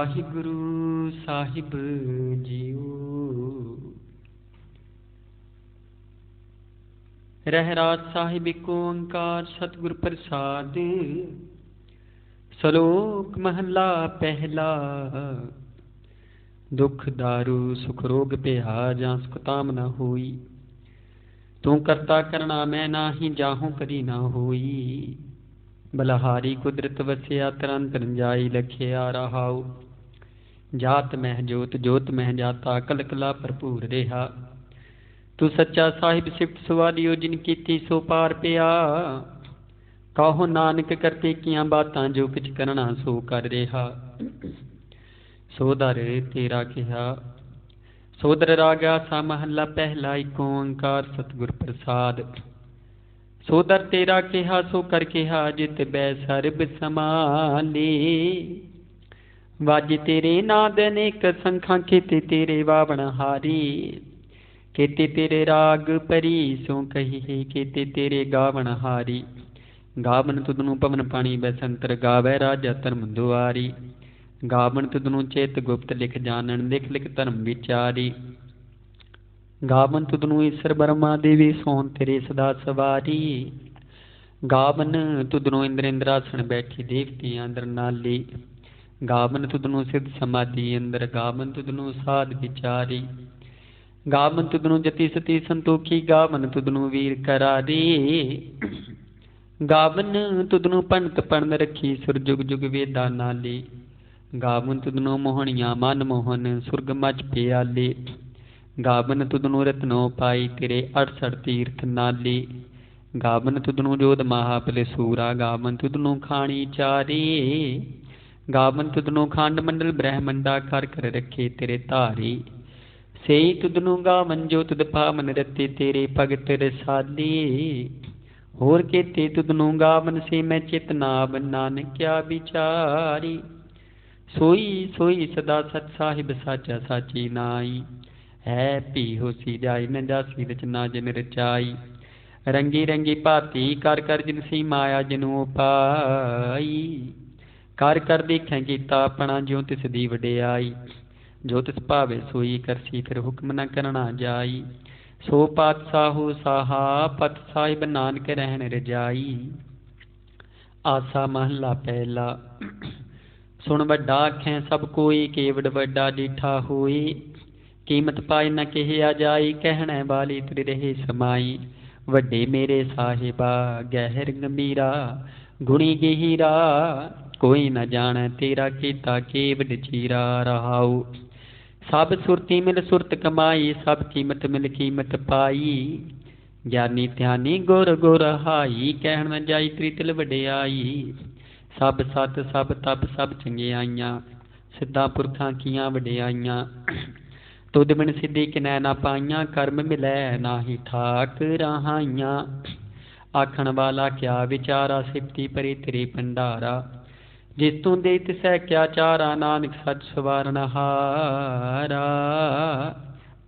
वाहिगुरु साहिब जीओ। रहराज साहिब एक ओंकार सतगुर प्रसाद। सलोक महला पहला। दुख दारू सुख रोग पिहा जां सुख ताम न होई। तू करता करना मैं नाही जाहूं कदी ना होई। बलहारी कुदरत वसिया तरन तरन जाई लखिया रहाऊ। जात मह जोत जोत मह जाता कल कला भरपूर रेहा। तू सच्चा साहिब सिफत सवालियो जिन कीती सो पार पिया। काहो नानक करते किया बातां जो किछ करना सो कर रेहा। सोदर तेरा किहा सोदर रागा सा महला पहला एक ओंकार सतगुर प्रसाद। सोदर तेरा किहा सो कर किहा जित बै सरब समाले। वाज तेरे नाद अनेक संखां केते तेरे वावण हारी। केते तेरे राग परी सो कही केते तेरे गावण हारी। गावन तुदनु पवन पानी बैसंतर गावै राजा धर्म दुआरी। गावन तुदनु चेत गुप्त लिख जानन लिख लिख धर्म विचारी। गावन तुदनु ईश्वर ब्रह्मा देवी सोहन तेरे सदा सवारी। गावन तुदनु इंद्र इंद्रासन बैठी देवती अंदर नाली। गावन तुदनु सिद्ध समाधि अंदर गावन तुदनु साध विचारी। गावन तुदनु जति सती संतोखी गावन तुदनु वीर करारी। गावन तुदनु पंडित पढ़न रखी सुर जुग जुग वेदा नाली। गावन तुदनु मोहनिया मन मोहन सुरग मच पियाली। गावन तुदनु रत्नो पाई तेरे 68 तीर्थ नाली। गावन तुदनु जोध महाबल सूरा गावन तुदनु खानी चारी। गावन तुदनु खांड मंडल ब्रह्मंडा कर कर रखे तेरे धारी। सेई तुदनु गावन जो तुद पावन रते तेरे भगत रसाली। होर केते तुदनु गावन से मैं चितनाब नानक क्या विचारी। सोई सोई सदा सच साहिब साचा साची नाई। है पी होसी जाई न जासी रचना जिन रचाई। रंगी रंगी भाती कर कर जिन सी माया जिनू पाई। कर कर देखें कीता अपना ज्यों तिस दी वडियाई। जो तिस भावे सोई करसी फिर हुक्म न करना जाई। सो पातशाहू साहा पत साहिब नानक रहन रजाई। आसा महला पहला। सुन वड्डा आखें सब कोई केवड़ वड्डा डिठा होई। कीमत पाई न कहिया जाई कहने वाली तिर रहे समाई। वड्डे मेरे साहिबा गहर गंभीरा गुणी गहीरा। कोई न जाने तेरा कीता केवड चीरा रहाऊ। सब सुरती मिल सुरत कमाई सब कीमत मिल कीमत पाई। ज्ञानी ध्यानी गुर गुर हाई कहन न जाई त्रितिल वडियाई। सब सत सब तप सब चंगियाइयां सिद्धा पुरखां कियां वडियाइयां। तुद बिन सिद्धि किनै ना पाइयां कर्म मिलै नाही ठाक रहाइयां। आखण वाला क्या विचारा सिफती परे तेरे भंडारा। जिस तू दे तिसै क्या चारा नानक सच सवारन हारा।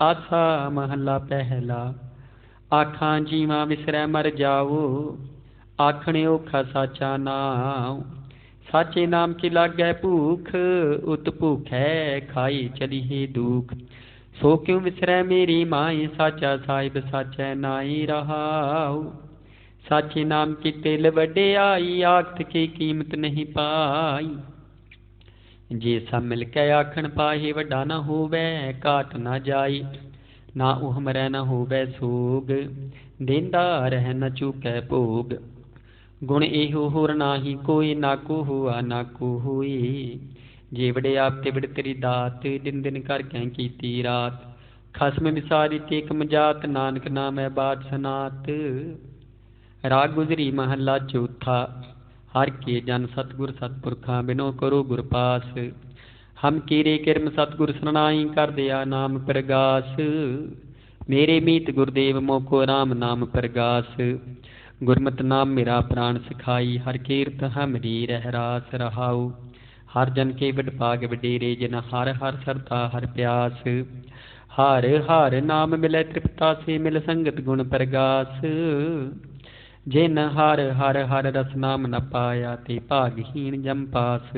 आसा महला पहला। आखां जीवा विसरै मर जाओ आखणे औखा साचा नाम। साचे नाम की लागै भूख उत भूखै खाई चली है दुख। सो क्यों विसरै मेरी माई साचा साहिब साचै नाई रहाऊ। साचे नाम की तिल वडियाई आखत की कीमत नहीं पाई। जे सब मिल के आखण पाहे वड्डा न होवै घाट न जाई। ना उह मरै न होवै सोग देंदा रह न चूकै भोग। गुण एहो होर नाही कोई नाको हुआ नाको होई। जे वड़े आप ते वड़ तेरी दात दिन दिन कर कैं कीती रात। खसम विसारी टेक मजात नानक नाम है बात सनात। राग गुजरी महला चौथा। हर के जन सतगुर सतपुरखा बिनो करो गुर पास। हम कीरे किरम सतगुर सरनाई कर दिया नाम प्रगास। मेरे मीत गुरदेव मोको राम नाम प्रगास। गुरमत नाम मेरा प्राण सिखाई हर कीरत हमरी रहरास रहाऊ। हर जन के वड भाग वडेरे जिन हर हर सरता हर प्यास। हर हर नाम मिलै तृप्ता से मिल संगत गुण प्रगास। जिन हर हर हर रस नाम न पाया ते भागहीन जम पास।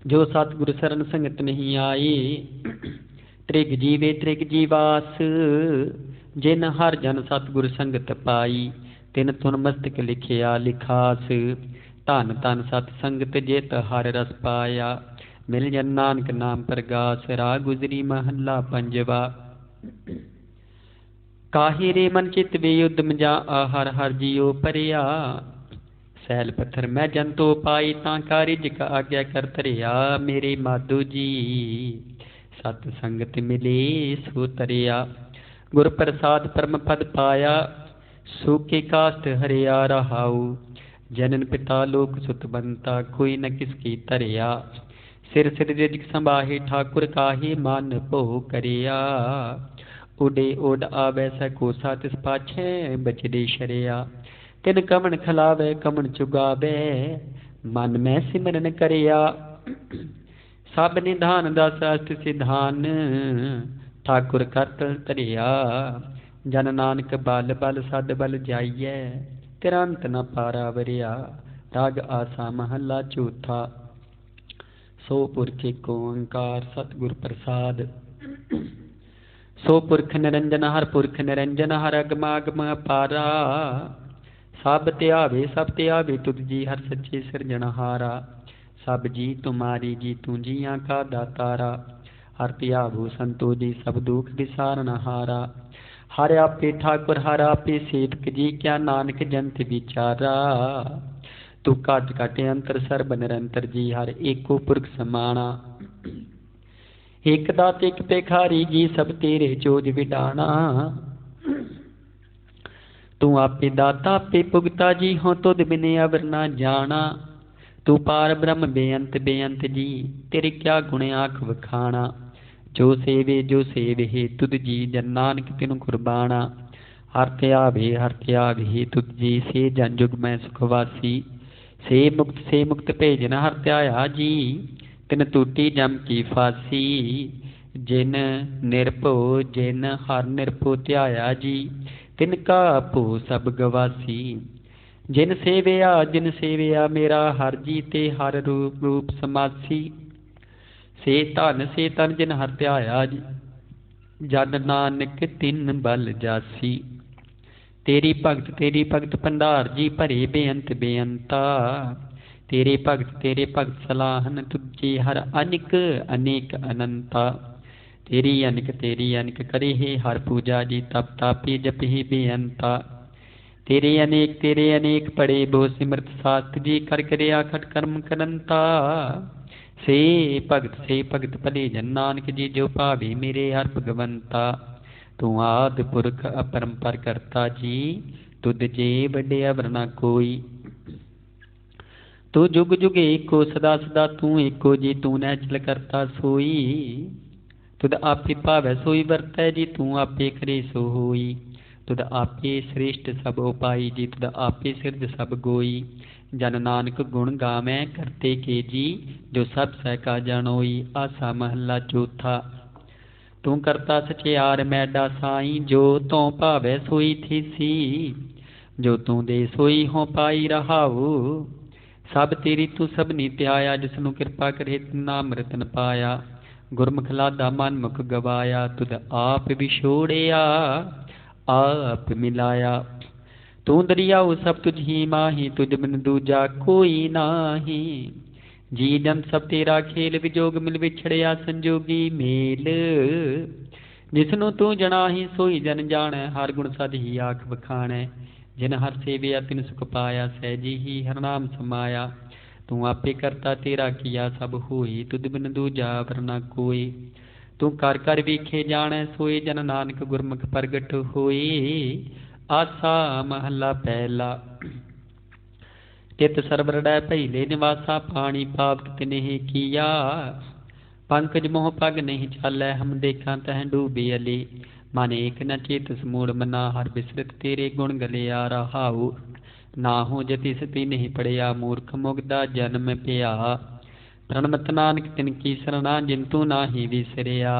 जो सतगुरु शरण संगत नहीं आए, त्रिग जीवे त्रिग जीवास। जिन हर जन सतगुरु संगत पाई, तिन तुन मस्तक लिखिया लिखास। धन धन सत संगत जित हर रस पाया, मिल जन नानक नाम प्रगास। राग गुजरी महला पंजवा। काहे रे मन चित वे उद्यम जा, हर हर जियो परिया। सैल पत्थर मैं जंतो पाई, तां कारिज का आज्ञा कर तरिया। मेरे माधो जी सत संगत मिले सो तरिया। गुर प्रसाद परम पद पाया, सूखे काष्ट हरिया रहाऊ। जनन पिता लोक सुत बनता, कोई न किसकी तरिया। सिर सिर रिजक संभाहे, ठाकुर काहे मान भो करिया। उडे उड आवे सकोसा, तिस पाछे बचड़े शरिया। तिन कमन खिलावे कमन चुगावे, मन में सिमरन करिया। सब निधान दस अष्ट सिधान, ठाकुर करतल तरिया। जन नानक बल बल सद बल जाइए, तिरंत न पारा वरिया। राग आसा महला चौथा। सो पुरख एक ओंकार सतगुर प्रसाद। सो पुरख निरंजन हर पुरख निरंजन, हर अगमागम अपारा। सब त्यावे सब त्यावे तुझ जी, हर सच्चे सिरजनहारा। सब जी तुम्हारी जी, तू जियां का दातारा। हर त्यावो संतो जी, सब दुख विसारनहारा। हर आपे ठाकुर हर आपे सेवक जी, क्या नानक जंत विचारा। तू काट काटे अंतर सर्ब निरंतर जी, हर एको पुरख समाना। एक दात एक पेखारी जी, सब तेरे चोज विडाना। तू आपे दाता आपे पुगता जी, हो तुद बिने अवर ना जाना। तू पार ब्रह्म बेअंत बेअंत जी, तेरे क्या गुण आख वखाना। जो सेवे हे तुद जी, जन नानक तिनु कुर्बाना। हर त्यावे तुद जी, से जन जुग मैं सुखवासी। से मुक्त भेजन हर त्याया जी, तिन टूटी जम की फांसी। जिन निरभो जिन हर निरभो त्याया जी, तिनका भो सब गवासी। जिन सेविया मेरा हर जी, ते हर रूप रूप समासी। से तन जिन हर त्याया जी, जन नानक तिन बल जासी। तेरी भगत भंडार जी, भरे बेअंत बेअंता। तेरे भगत सलाहन, तुझे हर अनिक अनेक अनंता। तेरी अनिक करे हे हर पूजा जी, तप तापी जप ही बेअंता। तेरे अनेक पड़े भो सिमरत शास्त्र जी, कर करया खट कर्म करंता। से भगत भले जन नानक जी, जो भावे मेरे हर भगवंता। तू आदि पुरख अपरंपर करता जी, तुद जे बड़े अवर ना कोई। तू जुग जुग एको सदा सदा, तू एको जी, तू नैचल करता सोई। तुद आपे भावै सोई वरतै जी, तू आपे करे सो होई। तुद आपे श्रेष्ठ सब उपाई जी, तुद आपे सिरज सब गोई। जन नानक गुण गावै करते के जी, जो सब सहका जानोई। आसा महला चौथा। तू करता सचियार मैडा साई, जो तो भावै सोई थीसी। जो तू दे सोई हो पाई रहाऊ। सब तेरी तू सबनी त्याया, जिसनु कृपा करे नाम रतन पाया। गुरमुख लादा मन मुख गवाया, तुद आप विछोड़िया आप मिलाया। तू दरियाऊ सब तुझ ही माही, तुझ बिन दूजा कोई नाही। जी जन सब तेरा खेल, विजोग मिल विछड़िया संजोगी मेल। जिसनु तू जनाही सोई जन जानै, हर गुण सद ही आख बखाणै। जिन हर सेविया तिन सुख पाया, सहजी ही हर नाम समाया। तू आपे करता तेरा किया सब होई, तुद बिन दूजा वरना कोई। तू कर कर वीखे जानै सोई, जन नानक गुरमुख प्रगट होई। आसा महला पहला। तित सरबरड़ै पहिले निवासा, पानी पाप तिन्हि किया। पंकज मोह पग नहीं चालै, हम देखा तह डूबे अली। मन एक न चेत समूढ़ मना, हर बिसरत तेरे गुण गलिया रहाऊ। ना हो जति सती नहीं पड़िया, मूर्ख मुगदा जन्म पिया। प्रणमत नानक तिनकी सरना, जिंतु नाही विसरिया।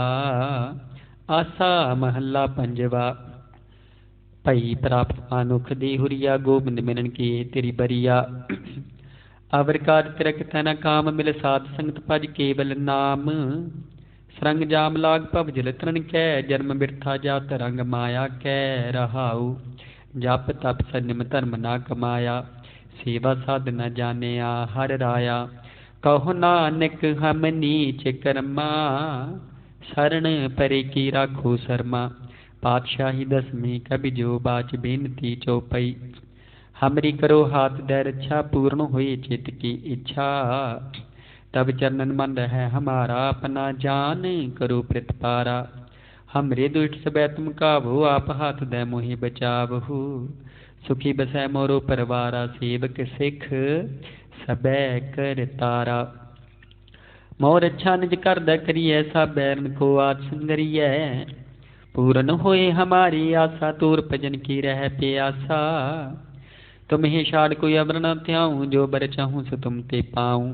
आसा महला पंजवा। भई प्राप्त मानुख देहुरिया, गोबिंद मिलन की तेरी बरिया। अवर काज तिरक तैना काम मिल साध संगत भज केवल नाम सरंग जाम लाग भव जल तरण कै जन्म बिरथा जात रंग माया कै रहाऊ जप तप संयम धर्म ना कमाया सेवा साध न जानिया हर राया कहो नानक हम नीच कर्मा शरण परे की राखो शर्मा पातशाही दसवीं कवि जो बाच बेनती चौपई हमरी करो हाथ दे रक्षा पूर्ण हुई चित की इच्छा तब चरणन मन है हमारा अपना जान करो प्रतिपारा हमरे दुष्ट सबै तुम काबू आप हाथ दे मोहि बचावहु सुखी बसै मोरो परवारा सेवक सिख सबै कर तारा मोर अच्छा निज कर द करिए सब बैरन को आद संगरिए पूर्ण होए हमारी आशा तूर भजन की रह प्यासा तुम ही छाड़ कोई अवर न त्याऊं जो बर चाहूं सो तुम ते पाऊं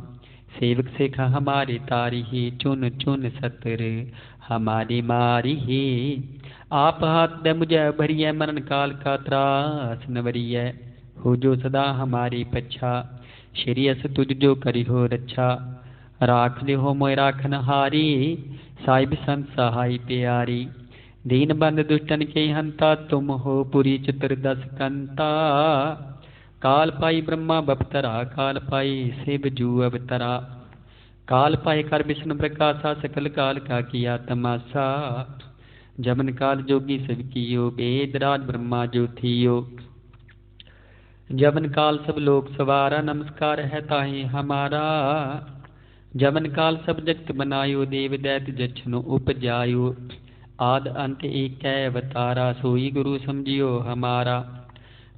सेवक सिख हमारी तारी ही चुन चुन सतर हमारी मारी ही आप हाथ दे मुझे भरिए मरण काल का त्रास नवरिय हो जो सदा हमारी पच्छा श्री अस तुझ जो करी हो रक्षा राख ले हो मोय राखन हारी साहिब संत सहाय प्यारी दीन बंद दुष्टन के हंता तुम हो पुरी चतुर्दश कंता काल पाई ब्रह्मा बपतरा काल पाई शिव जू अवतरा काल पाए कर विष्णु प्रकाशा सकल काल का किया तमाशा जमन काल जोगी सब कियो वेद राज ब्रह्मा जो थियो जमन काल सब लोक सवारा नमस्कार है ताहि हमारा जमन काल सब जगत बनायो देव दैत जछनु उपजायो आद अंत एक अवतारा सोई गुरु समझियो हमारा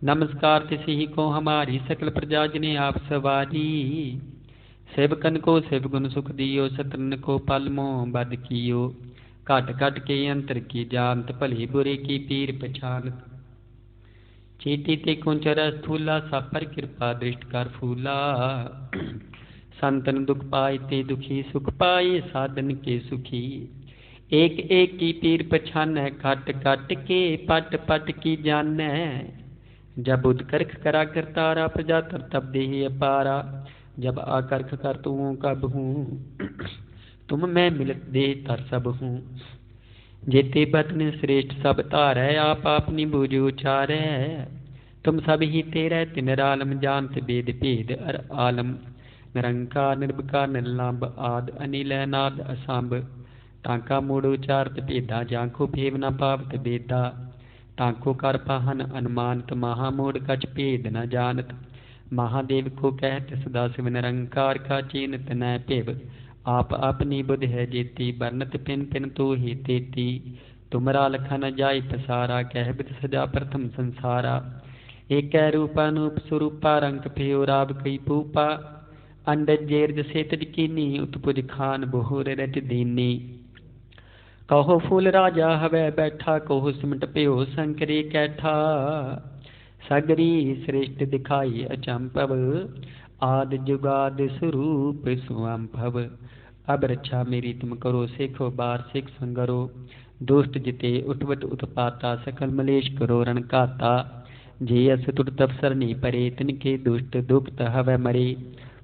नमस्कार तिसी को हमारी सकल प्रजा जिने आप सवारी सेवकन को सेवगुण सुख दियो सतरन को पलमो बद कियो घट घट के अंतर की जानत भले बुरे की पीर पछानत चीटी ते कुंचर स्थूला सापर कृपा दृष्ट कर फूला संतन दुख पाए ते दुखी सुख पाए साधन के सुखी एक एक की पीर पछान घट घट के पट पट की जान जब उदकर्ख करा कर तारा प्रजा तर तब देह अपारा जब आकर्ख कर तू कब हूँ तुम मैं मिलत दे तर सब हूँ जेते बतन श्रेष्ठ सब तारै आप अपनी बूझ उचारै तुम सब ही तेरे तिनरालम जानत वेद भेद अर आलम निरंकार निर्विकार निर्लंब आद अनिल नाद असंभ टांका मूड़ उचारत भेदा जांखो भेव न पावत बेदा टांको कर पाहन अनुमानत महामूढ़ कछ भेद न जानत महादेव को कहत सदा शिव निरंकार का चीनत न पिव आप अपनी बुध है जेती बरनत पिन पिन तो ही तेती तुमरा लखा न जाय पसारा कह बित सजा प्रथम संसारा एक रूपानूप स्वरूपा रंग भयो राव कई पूपा अंडज जेरज सेतज कीनी उत्पुज खान बहुर रच दीनी कहो फूल राजा हवै बैठा कहो सिमट प्यो शंकरी कैठा सगरी श्रेष्ठ दिखाई अचंपव आद जुगाद स्वरूप सुअंभव अब रक्षा मेरी तुम करो सिखो बार सिख संगरो दुष्ट जिते उठवट उत्पाता सकल मलेश करो रण काता जे अस तुट तपसरनी परे तिनके दुष्ट दुखत हवै मरे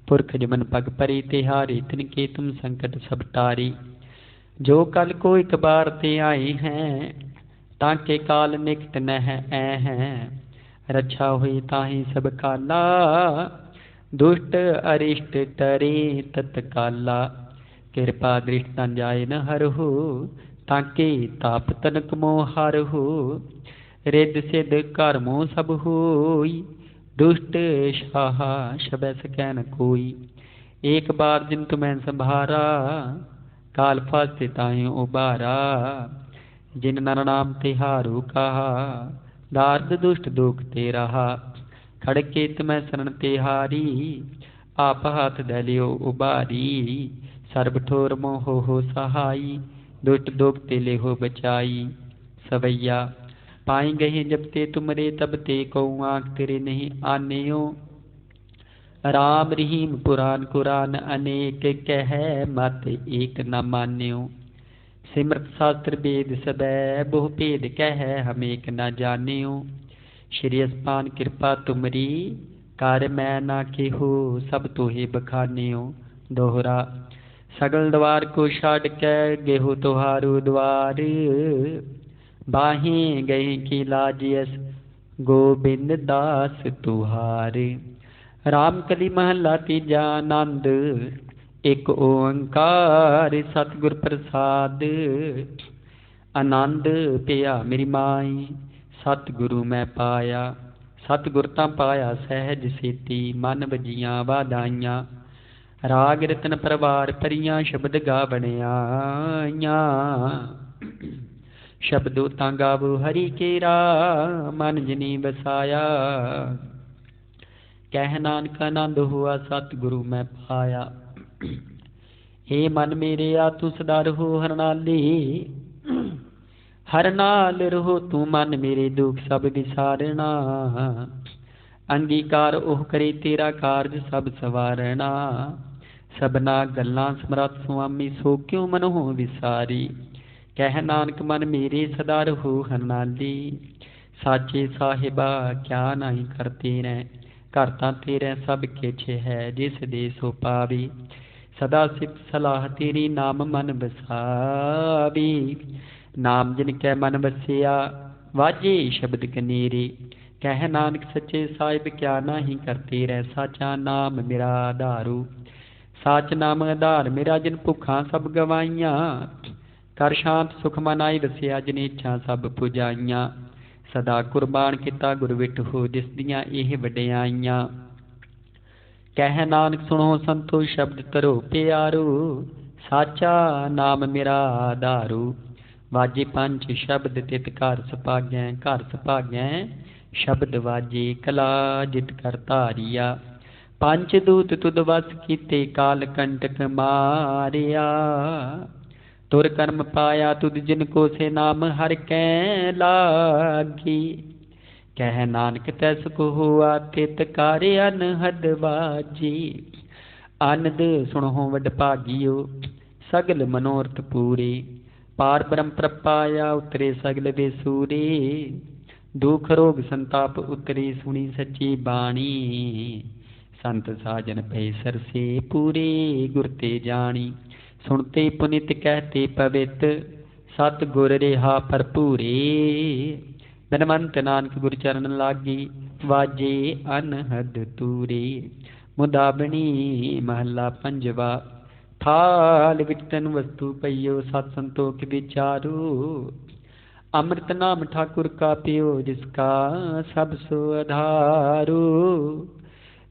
पुरख जमन पग परे तिहारी तिनके तुम संकट सब टारी जो कल को एक बार ते आए हैं ताके काल निकट न है ऐ हैं रक्षा हुई ताहि सब काला दुष्ट अरिष्ट टरे तत्काला कृपा दृष्ट न जाय न हरहु ताके ताप तनक मोह हरहु रिद सिद्ध कर्मो सब होई दुष्ट शाह शबै सकै न कोई एक बार जिन तुम्हें संभारा काल फास्ते ताहि उबारा जिन नर नाम तिहारू कहा दार्द दुष्ट दुख ते रहा खड़के तुम्हें शरण तिहारी आप हाथ दलियो उबारी सर्ब ठोर मोह हो सहाई दुष्ट दुख ते ले हो बचाई सवैया पाई गहे जब ते तुमरे तब ते कऊ आँख तेरे नहीं आनेयो राम रहीम पुराण कुरान अनेक कह मत एक न मान्यो सिमरत शास्त्र वेद सदै बहु भेद कह हम एक न जानियो श्री अस्पान कृपा तुमरी ਕਰ ਮੈਂ ਨਾ केहू सब तोहे बखानियो। दोहरा सगल द्वार को छाड़ के गेहूँ तुहारू द्वार, बाहें गए की लाजियस गोबिंद दास तुहार। राम कली महला तीजा आनंद, एक ओंकार सतगुर प्रसाद। आनंद पिया मेरी माई, सतगुरु मैं पाया। सतगुर तां पाया सहज सेती, मन वजियां वाधाइयां। राग रतन परवार परियां, शब्द गावणियां। शब्दो तां गावो हरि केरा, मन जिनी बसाया। कह नानक आनंद हुआ सतगुरु मैं पाया। हे मन मेरे आ तू सदा रहो हर नाली, हर नाल रहो तू मन मेरे दुख सब विसारना। अंगीकार ओह करे तेरा कारज सब सवारना। सबना गल्लां समरथ सुआमी, सो क्यों मनों विसारी। कह नानक मन मेरे सदा रहो हर नाली। साचे साहिबा क्या नहीं करते रह, घर तां तेरे सब किछ है जिस दे सो पावी। सदा सिफ सलाह तेरी नाम मन बसावी। नाम जिन कै मन बसिया, वाजे शब्द कनेरे। कह नानक सच्चे साहिब क्या नाही करते रह, साचा नाम मेरा आधारू। साच नाम आधार मेरा जिन भुखा सब गवाइयां। कर शांत सुख मन आई वसिया, जिन इच्छा सब पुजाइयां। सदा कुर्बान किता गुर विठ हो, जिस दियां एह वडियाइयां। कह नानक सुनो संतो शब्द तरो प्यारो, साचा नाम मेरा आधारू। वाजे पंच शब्द तित घर सुभागै, घर सुभागै शब्द वाजे कला जित कर धारिया। पंच दूत तुद वस कीते, काल कंटक मारिया। तुर कर्म पाया तुद जिनको से, नाम हर कै लागी। कह नानक तैस को हुआ तित कार्य अनहद बाजी। आनंद सुनहो वड भागियो, सगल मनोरथ पूरे। पार ब्रह्म प्रपाया उतरे सगल बेसूरे। दुख रोग संताप उतरे सुनी सच्ची बाणी। संत साजन भय सरसे पूरे, गुर ते जानी। सुनते पुनित कहते पवित, सत गुर रेहा भरपूरे। धनवंत नानक गुर चरण लागी, वाजे अनहद तूरे। मुदाबनी महला पंजवा। थाल विच तन वस्तु पइयो, सत संतोख विचारो। अमृत नाम ठाकुर का पियो, जिसका सब सो आधारो।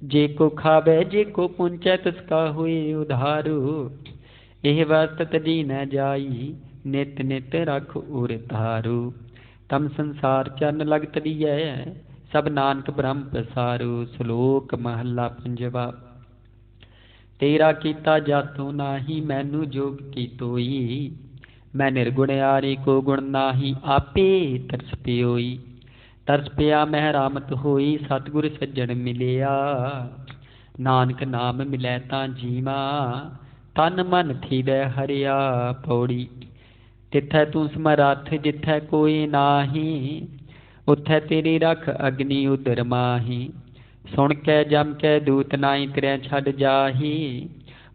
जे को खावे जे को पुंचै, तिसका हुए उधारो। एह वस्त तजी न जाई, नित नित रख उर तारो। तम संसार चरण लग तड़ियै, सब नानक ब्रह्म पसारो। श्लोक महला पंजवा। तेरा कीता जातो नाही, मैनू जोग की तोई। मैं निर्गुण आरे को गुण नाही, आपे तरस पियोई। तरस पिया मैं रामत होई, सतगुर सज्जन मिलिया। नानक नाम मिलै तां जीवा, तन मन थीवै हरिया पौड़ी। तिथै तू समरथ जिथै कोई नाही, उथै तेरी रख अग्नि उदर माही। सुन कै जम कै दूत नाई तिरै छड़ जाही,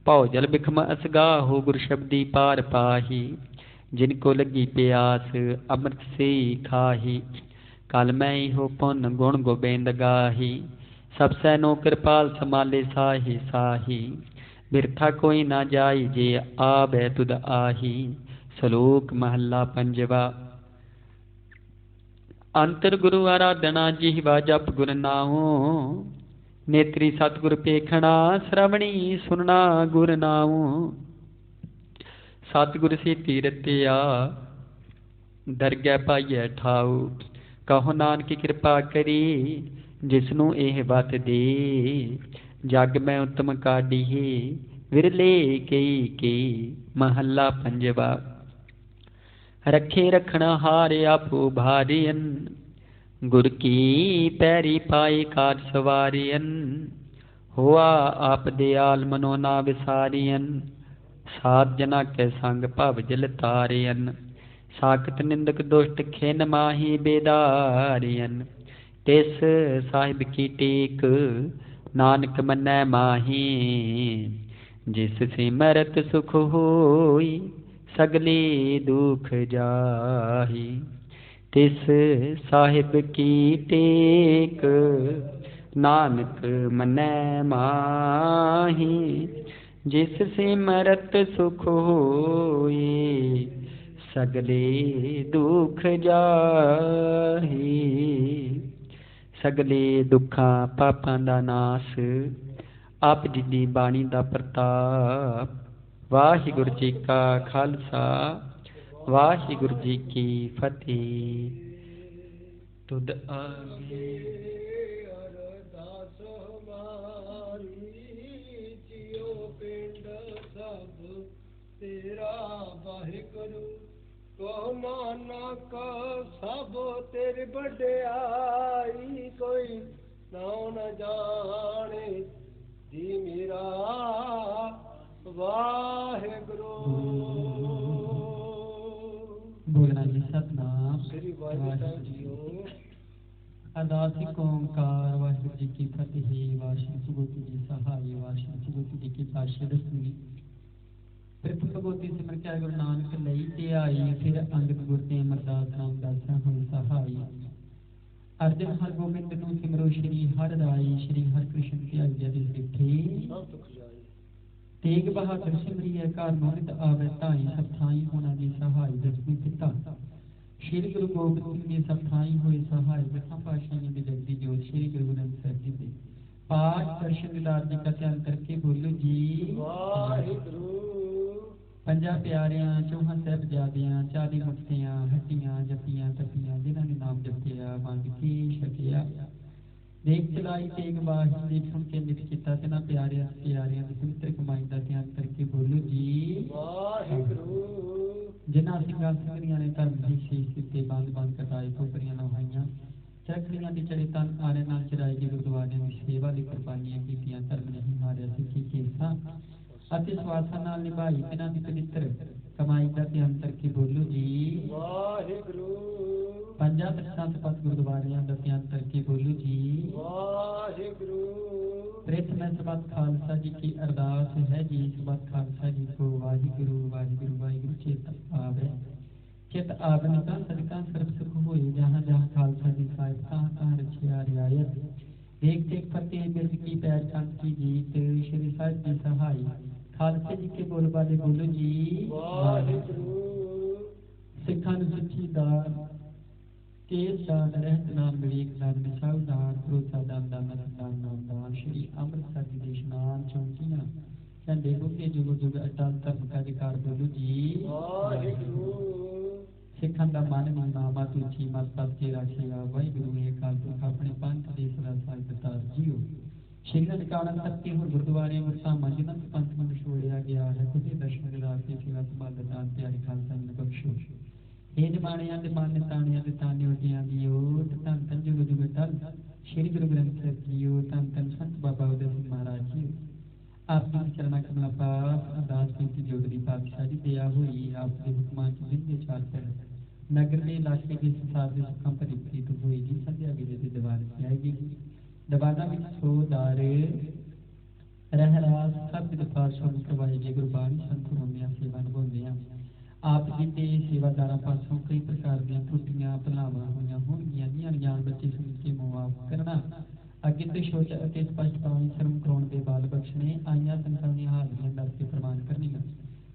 भौ जल बिखम असगाहो गुर शब्दी पार पाही। जिनको लगी प्यास अमृत से खाही, कल मैं हो पुन गुण गोबिंद गाही। सब सैनो कृपाल समाले साही साही, बिरथा कोई ना जाई जे आबै तुद आही। श्लोक महला पंजवा। अंतर गुरु आराधना जिह्वा जप गुर नाओ। नेत्री सतगुर पेखना, श्रवणी सुनना गुर नाओ। सतगुर से तीरतिया, दरगै पाइयै ठाओ। कहो नानक कृपा करी, जिसनू एह बत दे। जग मैं उत्तम काढ़ी, विरले कई के। महला पंजवा। रखे रखना हार आपो भारियन, गुर की पैरी पाए कार सवारियन। होआ आप दयाल मनो ना विसारियन, सात जना के संग भव जल तारियन। साकत निंदक दुष्ट खिन माही बेदारियन, तिस साहिब की टेक नानक मन्नै माही। जिस सिमरत सुख होई सगले दुख जाही। तिस साहिब की टेक नानक मन्नै माही। जिस सिमरत सुख होई सगले दुख जाही। सगले दुखां पापां दा नास आप जी दी बाणी दा प्रताप। वाहिगुरु जी का खालसा वाहिगुरु जी की फतेह। तुद आगे अरदास हमारी जियो पिंड सब तेरा वाहिगुरु को नानक सब तेरी बड़ाई कोई नाम न जाने जी मेरा वाहिगुरु। बोलना जी सतनाम श्री वाहिगुरु जीओ। अरदास ओंकार वाहिगुरु जी की फतेह। वाशिम सुगोती जी सहाय वाशिम सुगोती जी की पाशे दसूरी। प्रथम भगवती सिमर क्या गुरु नानक लई ते आई। फिर अंगद गुर ते अमरदास रामदासा होई सहाय। अर्जन हर गोबिंद नूं सिमरो श्री हर राई। श्री हर कृष्ण की आज्ञा दे सिੱਠੇ सब दुख जाए। तेग बहादुर सिमरिए घर मोहित आवे ढाई। सब थाई होना जी सहाय दसवीं पिता। श्री गुरु गोबिंद सिंह जी सब थाई होए सहाय। दसां पातशाहियों की जगदी जोत श्री गुरु ग्रंथ साहिब जी दे पाठ दर्शन दीदार जी का ध्यान करके बोलो जी वाहिगुरु। पंजा प्यारियां चौहां साहिबजादियां 40 मुक्तियां हट्टियां जपियां तपियां जिन्हां ने नाम जपिया वंड के छकिया। देख चलाई तेग बाही दीप सुन के नित किता। तिन्हां प्यारियां प्यारियां दी पवित्र कमाई का ध्यान करके बोलो जी वाहिगुरु। जिन्हां सिंगां सिंगरियां ने धर्म की शीश दिते बंद बंद कटाई खोपरियां नवाइयां चरखड़ियां दी चढ़े तन आरे नाल चढ़ाई जी गुरुद्वारियां दी सेवा दी कुर्बानियां कीतियां। धर्म नहीं हारिया सिੱਖੀ केसां ਅਤੇ ਸਵਾਸਾਂ ਨਾਲ ਨਿਭਾਈ। ਤਿੰਨਾਂ ਦੀ ਪਵਿੱਤਰ ਕਮਾਈ ਦਾ ਧਿਆਨ ਕਰਕੇ ਬੋਲੋ ਜੀ ਵਾਹਿਗੁਰੂ। ਪੰਜਾਂ ਤਖਤਾਂ ਸਪਤ ਗੁਰਦੁਆਰਿਆਂ ਦਾ ਧਿਆਨ ਕਰਕੇ ਬੋਲੋ ਜੀ ਵਾਹਿਗੁਰੂ। ਪ੍ਰਥਮ ਸਬਤ ਖਾਲਸਾ ਜੀ ਕੀ ਅਰਦਾਸ ਹੈ ਜੀ। ਸਬਤ ਖਾਲਸਾ ਜੀ ਕੋ ਵਾਹਿਗੁਰੂ ਵਾਹਿਗੁਰੂ ਵਾਹਿਗੁਰੂ ਚੇਤ ਆਵੇ। चित आवन का सदका सर्व सुख होए। जहाँ जहाँ खालसा जी साहिब कहाँ कहाँ रखिया रियायत। देख देख फतेह बिरद की पैर चंद की जीत। श्री साहिब जी सहाय खालसे जी के बोल वाले बोलो जी वाहिगुरु। सिखां नूं सच्ची दान केस दान रहत नाम मिलीक दान मिसाल दान भरोसा दान दान दान नाम दान। श्री ਅੰਮ੍ਰਿਤਸਰ जी दे इशनान चौंकियां झंडे बुके जुग जुग अटल धर्म का अधिकार बोलो जी वाहिगुरु। ਸਿੱਖਾਂ ਦਾ ਮਨ ਮਨਾ ਮਤ ਉੱਚੀ ਮਤ ਪਤ ਕੇ ਰੱਖਿਆ। ਵਾਹਿਗੁਰੂ ਇਹ ਅਕਾਲ ਪੁਰਖ ਆਪਣੇ ਪੰਥ ਦੇ ਸਦਾ ਸਾਹਿਬ ਦਾਰ ਜੀਓ। ਸ਼੍ਰੀ ਨਨਕਾਣਾ ਸਾਹਿਬ ਕੇ ਹੋਰ ਗੁਰਦੁਆਰਿਆਂ ਮੁਰਸਾਂ ਜਿਨ੍ਹਾਂ ਪੰਥ ਨੂੰ ਛੋੜਿਆ ਗਿਆ ਹੈ ਖੁਦੇ ਦਰਸ਼ਨ ਦਿਦਾਰ ਤੇ ਸੇਵਾ ਸੰਭਾਲ ਦਾਨ ਪਿਆਰੀ ਖਾਲਸਾ ਨੂੰ ਬਖਸ਼ੋ। ਇਹ ਜਮਾਨਿਆਂ ਦੇ ਮਾਨ ਤਾਣਿਆਂ ਦੇ ਤਾਣੇ ਉਟਿਆਂ ਦੀ ਓਟ ਧੰਨ ਧੰਨ ਜੁਗ ਜੁਗ ਟਲ ਸ਼੍ਰੀ ਗੁਰੂ ਗ੍ਰੰਥ ਸਾਹਿਬ ਜੀਓ। ਧੰਨ ਧੰਨ ਸੰਤ ਬਾਬਾ ਉਦੈ ਸਿੰਘ ਮਹਾਰਾਜ ਜੀਓ। ਆਪ ਜੀ ਦੇ ਚਰਨਾਂ ਕਮਲਾਂ ਪਾਸ ਅਰਦਾਸ ਬੇਨਤੀ ਜੋਗਦੀ ਪਾਤਸ਼ਾਹ ਦੀ ਦਇਆ ਹੋਈ। ਆਪ ਦੇ ਹੁਕਮਾਂ ਚ ਬਿੰਦੇ ਚਾਰ ਪੈਰ नगर के इलाके के संसार के सुखों पर प्रीत हुई जी। संध्या ਵੇਲੇ ਦੀ ਦੀਵਾਨ ਆਏਗੀ ਦੀਵਾਨਾਂ ਵਿੱਚ ਸੋਦਾਰ ਰਹਿਰਾਸ ਸਭ ਦੇ ਪਾਸ ਨੂੰ ਕਰਵਾਏ ਜੀ। ਗੁਰਬਾਣੀ ਸੰਤ ਹੋਣਿਆ ਸੇਵਾ ਨਿਭਾਉਂਦੇ ਆ। ਆਪ ਜੀ ਦੇ ਸੇਵਾਦਾਰਾਂ ਪਾਸੋਂ ਕਈ ਪ੍ਰਕਾਰ ਦੀਆਂ ਟੁੱਟੀਆਂ ਭਲਾਵਾਂ ਹੋਈਆਂ ਹੋਣਗੀਆਂ ਜੀ। ਅਣਜਾਣ ਬੱਚੇ ਸੁਣ ਕੇ ਮੁਆਫ ਕਰਨਾ। ਅੱਗੇ ਤੋਂ ਸੋਚ ਅਤੇ ਸਪਸ਼ਟ ਪਾਣੀ ਸ਼ਰਮ ਕਰਾਉਣ ਦੇ ਬਾਲ ਬਖਸ਼ਣੇ। ਆਈਆਂ ਸੰਤਾਂ ਦੀਆਂ ਹਾਜ਼ਰੀਆਂ ਦੱਸ ਕੇ ਪ੍ਰਮਾਣ ਕਰਨੀਆਂ।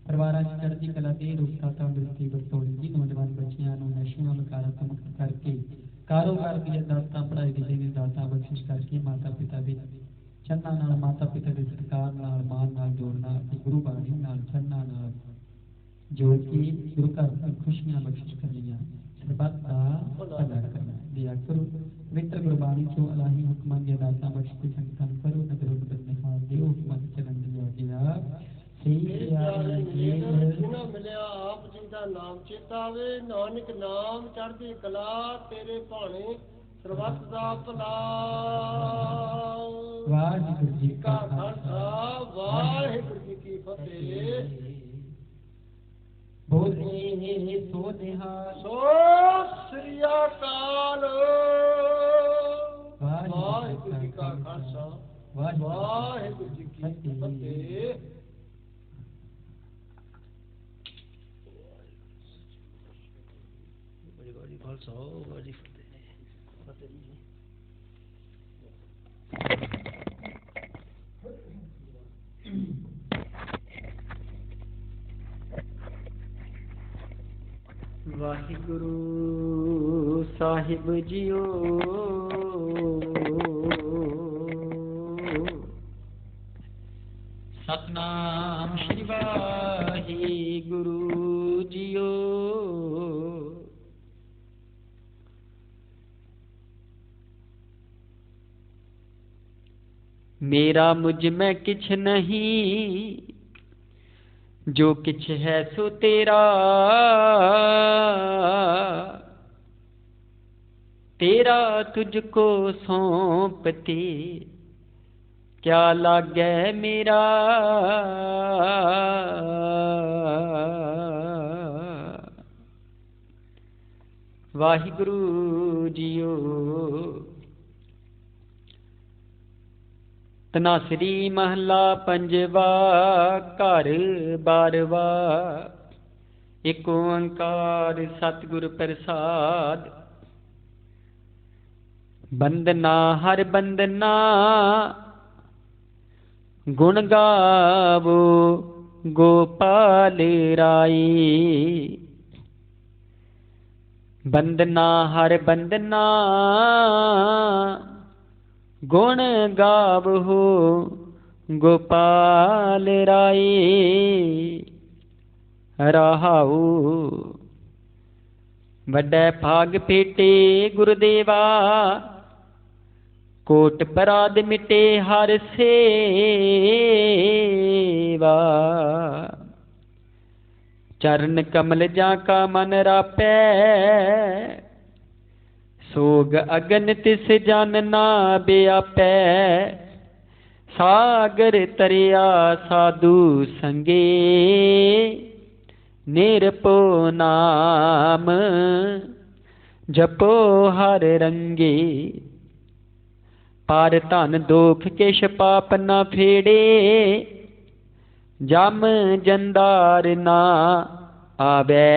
ਪਰਿਵਾਰਾਂ ਚ ਚੜ੍ਹਦੀ ਕਲਾ ਤੇ ਰੂਪਤਾ ਤੰਦਰੁਸਤੀ ਬਖਸ਼ੋਣੀ ਜੀ। ਨੌਜਵਾਨ ਬੱਚਿਆਂ ਨੂੰ ਨਸ਼ਿਆਂ ਵਿਕਾਰਾਂ ਤੋਂ ਮੁਕਤ ਕਰਕੇ ਕਾਰੋਬਾਰ ਦੀਆਂ ਦਾਤਾਂ ਪੜ੍ਹਾਈ ਦੀ ਦਾਤਾਂ ਬਖਸ਼ਿਸ਼ ਕਰਕੇ ਮਾਤਾ ਪਿਤਾ ਦੇ ਚੰਨਾਂ ਨਾਲ ਮਾਤਾ ਪਿਤਾ ਦੇ ਸਤਿਕਾਰ ਨਾਲ ਮਾਣ ਨਾਲ ਜੋੜਨਾ ਅਤੇ ਗੁਰੂ ਬਾਣੀ ਨਾਲ ਚੰਨਾਂ ਨਾਲ ਜੋੜ ਕੇ ਗੁਰੂ ਘਰ ਦੀਆਂ ਖੁਸ਼ੀਆਂ ਬਖਸ਼ਿਸ਼ ਕਰਨੀਆਂ। ਸਰਬੱਤ ਦਾ ਭਲਾ ਕਰਨਾ ਦਿਆ ਕਰੋ। ਪਵਿੱਤਰ ਗੁਰਬਾਣੀ ਚੋਂ ਇਲਾਹੀ ਹੁਕਮਾਂ ਦੀਆਂ ਦਾਤਾਂ ਬਖਸ਼ ਕੇ ਸੰਗਤਾਂ ਕਰੋ। ਨਦਰ ਬਦਲ ਨਿਹਾਲ ਦਿਓ ਹੁਕਮਾਂ ਦੇ ਚੱਲਣ ਦੀ ਆਗਿਆ ਜਿਨ੍ਹਾਂ ਮਿਲਿਆ ਆਪ ਜੀ ਦਾ ਨਾਮ ਚੇਤਾਵੇ। ਨਾਨਕ ਨਾਮ ਚੜ੍ਹਦੀ ਕਲਾ ਤੇਰੇ ਭਾਣੇ ਸਰਬੱਤ ਦਾ ਭਲਾ। ਵਾਹਿਗੁਰੂ ਜੀ ਕਾ ਖਾਲਸਾ ਵਾਹਿਗੁਰੂ ਜੀ ਕੀ ਫਤਿਹ। ਬੋਲੇ ਸੋ ਨਿਹਾਲ ਸੋ ਸ੍ਰੀ ਅਕਾਲ। ਵਾਹਿਗੁਰੂ ਖਾਲਸਾ ਵਾਹਿਗੁਰੂ ਫਤਿਹ ਜੀ। ਵਾਹਿਗੁਰੂ ਸਾਹਿਬ ਜੀਓ, ਸਤਨਾਮ ਸ਼੍ਰੀ ਵਾਹਿਗੁਰੂ ਜੀਓ। ਮੇਰਾ ਮੁਝ ਮੈਂ ਕਿਛ ਨਹੀਂ, ਜੋ ਕਿਛ ਹੈ ਸੋ ਤੇਰਾ, तेरा तुझको सौंपते क्या लागै मेरा। वाहिगुरु जीओ। तनासरी महला पंजवा, घर बारवा। एक ओंकार सतगुर प्रसाद। बंदना हर बंदना, गुण गावो गोपाल राई। बंदना हर बंदना, गुण गावो गोपाल राई। रहाऊ वड्डे भाग पेटे गुरुदेवा, कोट बराद मिटे हर सेवा। चरण कमल जाका मन रापै, सोग अगन तिस जन ना ब्यापै। सागर तरिया साधु संगे, निरपो नाम जपो हर रंगे। पार धन दोख केश पाप न फेड़े, जम जंदार ना आवे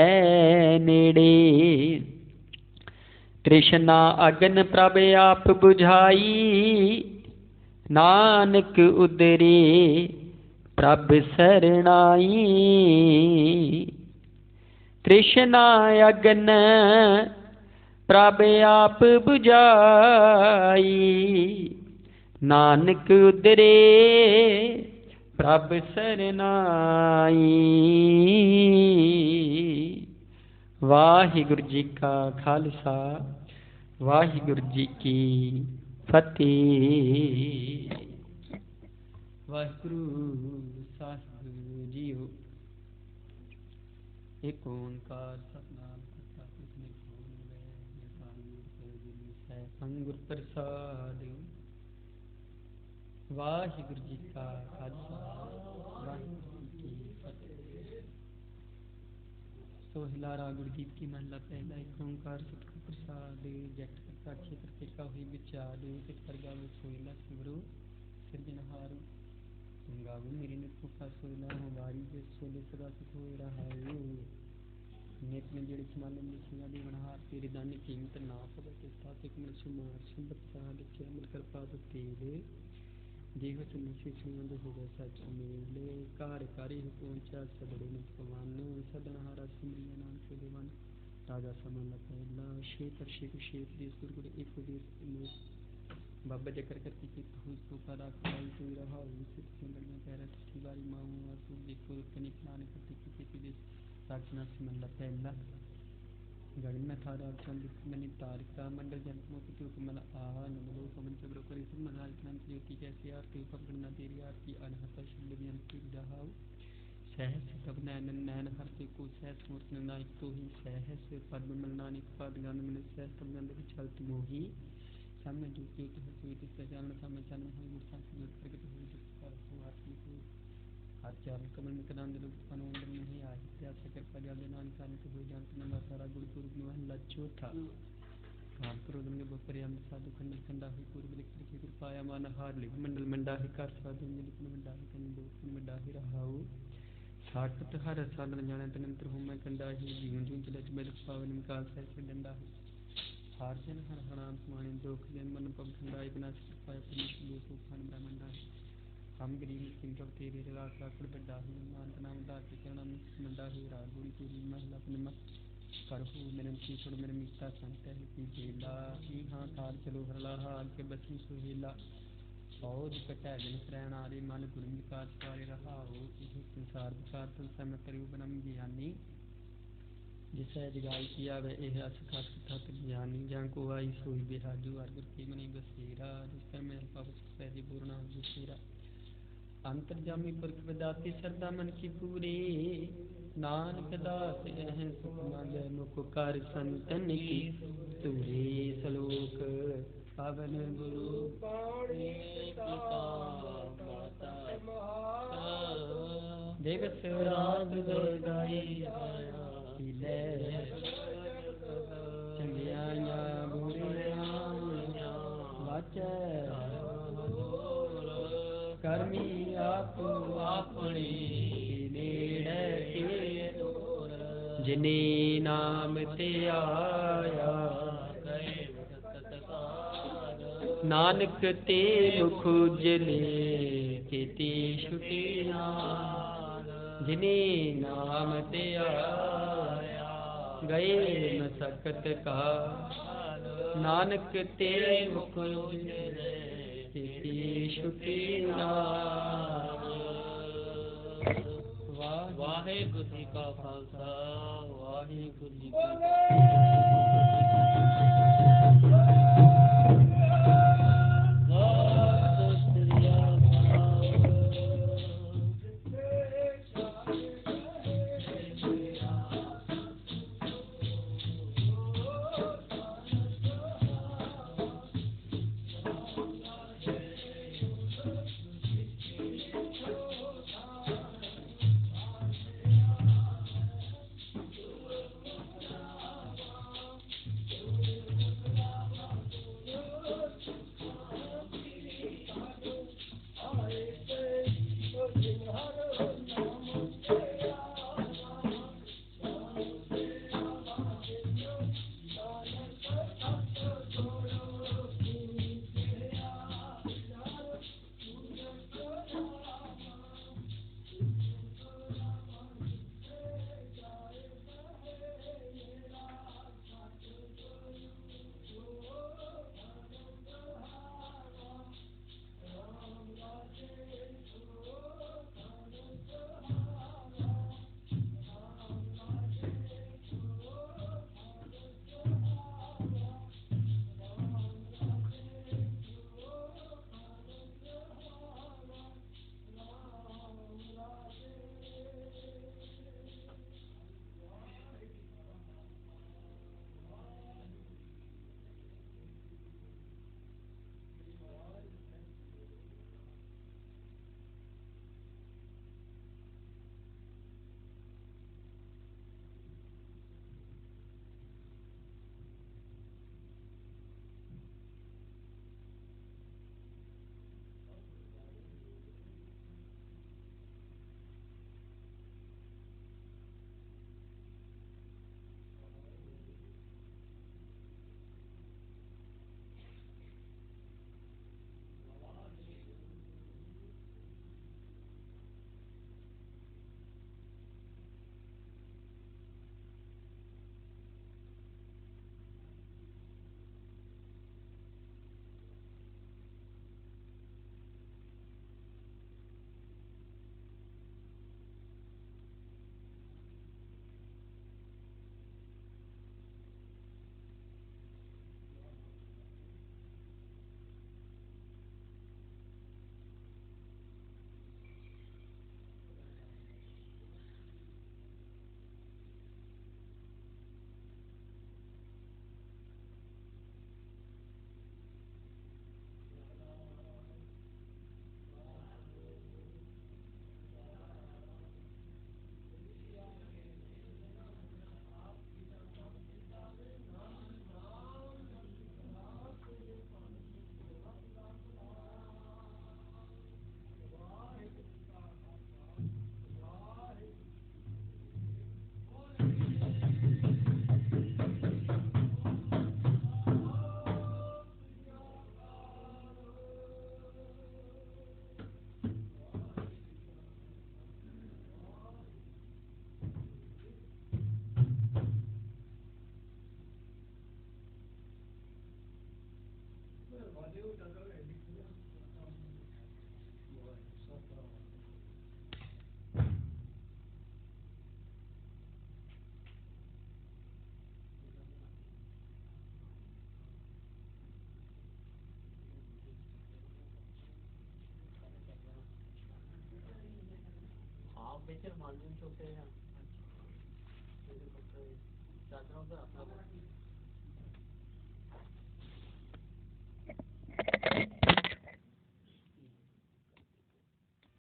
नेड़े। तृष्णा अगन प्रभ आप बुझाई, नानक उदरे प्रभ सरणाई। तृष्णा अगन प्रभ आप बुझाई, नानक उदरे प्रभ सरनाई। वाहिगुरु जी का खालसा, वाहिगुरु जी की फतेह। वाहिगुरु साहिब जीओ। एक ओंकार सतनाम करता पुरख गुर प्रसाद। वाहिगुरु जी का खालसा, वाहिगुरु जी की फतेह। सोहिलारा गुरदीप की महला पहला। एक ओंकार सतगुर प्रसाद। जट करता क्षेत्र के का हुई विचार, तिस पर गावे सोहिला सिमरो सिरजनहार। तुम गावो मेरी नित पुकार सोहिला हो बारी, जिस सोले सदा सुख होए रहाओ। नित में जेड़े समाले में सिंगा दी बनहार, तेरे दानी कीमत ना पवे किता। तिक मन सुमार संबत साध के अमल कर पाद तेरे। देह सुन से सुनंद हो गए सच मेले। कार कारी हो पहुंचा सबड़े नित पवन। सदनहारा सिमरिया नाम से देवन, राजा समन पहला। शेतर शेख शेख देश गुरु एक देश। बाबा जकर करती के हुई तो का राखवाई कोई रहा उसे संगड़ियां पैरा तीसरी बारी माऊं आसू देखो कनिक नान करती के देश राजना सिमला पहला। गणना थारा चंद मनि तारिका मंडल जन्मों की तो कमल आहा नमलो पवन चब्र करी सब मनाल नाम ज्योति कैसे आरती पकड़ना तेरी आरती अनहता शब्द व्यन की रहाओ। सहस तब नैन नैन हरते को सहस मूर्त नायक तो ही सहस पद्म मलनानिक पद गान मन सहस तब गंध विचलत मोही। सामने दूसरे तो है कोई तीसरा जान सामने जान हो मुर्सा से प्रकट हो जिसका सुहाती को हाथ चाल कमल में कदान दिल अनुंदर नहीं आए प्यास कर पदा देना इंसान को हो जानते न सारा गुरु गुरु में लज्जो था। काम करो तुमने बपरे हम साधु खंड खंडा ही पूर्व लिख के कृपाया मान हार ले मंडल मंडा ही कार साधु में लिखन मंडा ही कन दो में डाही रहाओ। ਸਾਖਤ ਹਰ ਸਾਧਨ ਜਾਣੈ ਤਨੰਤਰ ਹੋਮੈ ਕੰਡਾ ਹੀ ਜੀਵਨ ਜੂਨ ਚਲਚ ਬਿਲ ਪਾਵਨ ਵਿਕਾਸ ਹੈ ਸੇ ਡੰਡਾ ਹਾਰ ਜਨ ਹਰ ਹਰਾਮ ਸਮਾਣੇ ਦੁਖ ਜਨ ਮਨ ਪਵ ਠੰਡਾਈ ਬਿਨਾ ਸਿਰ ਪਾਏ ਪਰਮੇਸ਼ਰ ਦੇ ਤੂਫਾਨ ਬ੍ਰਹਮੰਡਾ ਹਮ ਗਰੀਬ ਮਿਸਕਿਨ ਕਬ ਤੇਰੇ ਰਾਸ ਰਾਖੜ ਵੱਡਾ ਹੀ ਮਾਨਤ ਨਾਮ ਦਾ ਕੇ ਚਰਣਾ ਮੰਡਾ ਹੀ ਰਾਗ ਗੁਣੀ ਤੇਰੀ ਮਹਿਲਾ ਪਨਮ ਕਰਹੂ ਮੇਰੇ ਕੀ ਛੋੜ ਮੇਰੇ ਮਿੱਤਾ ਸੰਤ ਹੈ ਕੀ ਬੇਲਾ ਹੀ ਹਾਂ ਥਾਰ ਚਲੋ ਹਰਲਾ ਹਾਲ ਕੇ ਬਸੀ ਸੁਹੇਲਾ ਔਦ ਕਟੈ ਜਨ ਸਰੈਣ ਆਲੇ ਮਨ ਗੁਰੂ ਵਿਕਾਰ ਸਾਰੇ ਰਹਾਓ ਇਹ ਸੰਸਾਰ ਵਿਕਾਰ ਤੁਮ ਸਮੈ ਕਰਿਓ ਬਨਮ ਗਿਆਨੀ ਜਿਸੈ ਜਗਾਈ ਕੀ ਆਵੇ ਇਹ ਅਸਖਾ ਤਤ ਗਿਆਨੀ ਜਾਂ ਕੋ ਆਈ ਸੋਈ ਬਿਹਾਜੂ ਅਰਗੁਰ ਕੀ ਮਨੀ ਬਸੇਰਾ ਜਿਸ ਕਰ ਮੈਂ ਪਵਿੱਤ ਪੈਦੀ ਪੂਰਨਾ ਬਸੇਰਾ ਅੰਤਰਜਾਮੀ ਪੁਰਖ ਵਿਦਾਤੀ ਸਰਦਾ ਮਨ ਕੀ ਪੂਰੀ ਨਾਨਕ ਦਾਸ ਇਹ ਸੁਖ ਮੰਗੈ ਮੁਖ ਕਰ ਸੰਤਨ ਕੀ ਤੂਰੇ ਸਲੋਕ ਪਾਵਨ ਗੁਰੂ ਪਾਣੀ ਪਿਤਾ ਮਾਤਾ ਮਹਾ ਦੇਵਸ ਰਾਗ ਗਾਈ ਲੈ ਚੰਗਿਆਈਆਂ ਬੁਰੀਆਂ ਵਾਚੈ ਕਰਮੀ ਆਪੋ ਆਪਣੀ ਨੇੜੇ ਕੇ ਜਿਨੇ ਨਾਮ ਤੇ ਆਇਆ ਕਹੇ ਸਤਿਕਾਰ ਨਾਨਕ ਤੇ ਮੁਖ ਉਜਲੇ ਕੀਤੀ ਛੁਟੀ ਨਾਲ ਜਿਨੇ ਨਾਮ ਤੇ ਆਇਆ ਗਏ ਮਸਕਤ ਕਾ ਨਾਨਕ ਤੇ ਮੁਖ ਉਜਲੇ ਕੀਤੀ ਛੁਟੀ ਨਾਲ ਵਾਹਿਗੁਰੂ ਜੀ ਕਾ ਖਾਲਸਾ ਵਾਹਿਗੁਰੂ ਜੀ ਕੀ आप बेचर मालूम चौके हैं चादरों पर अपना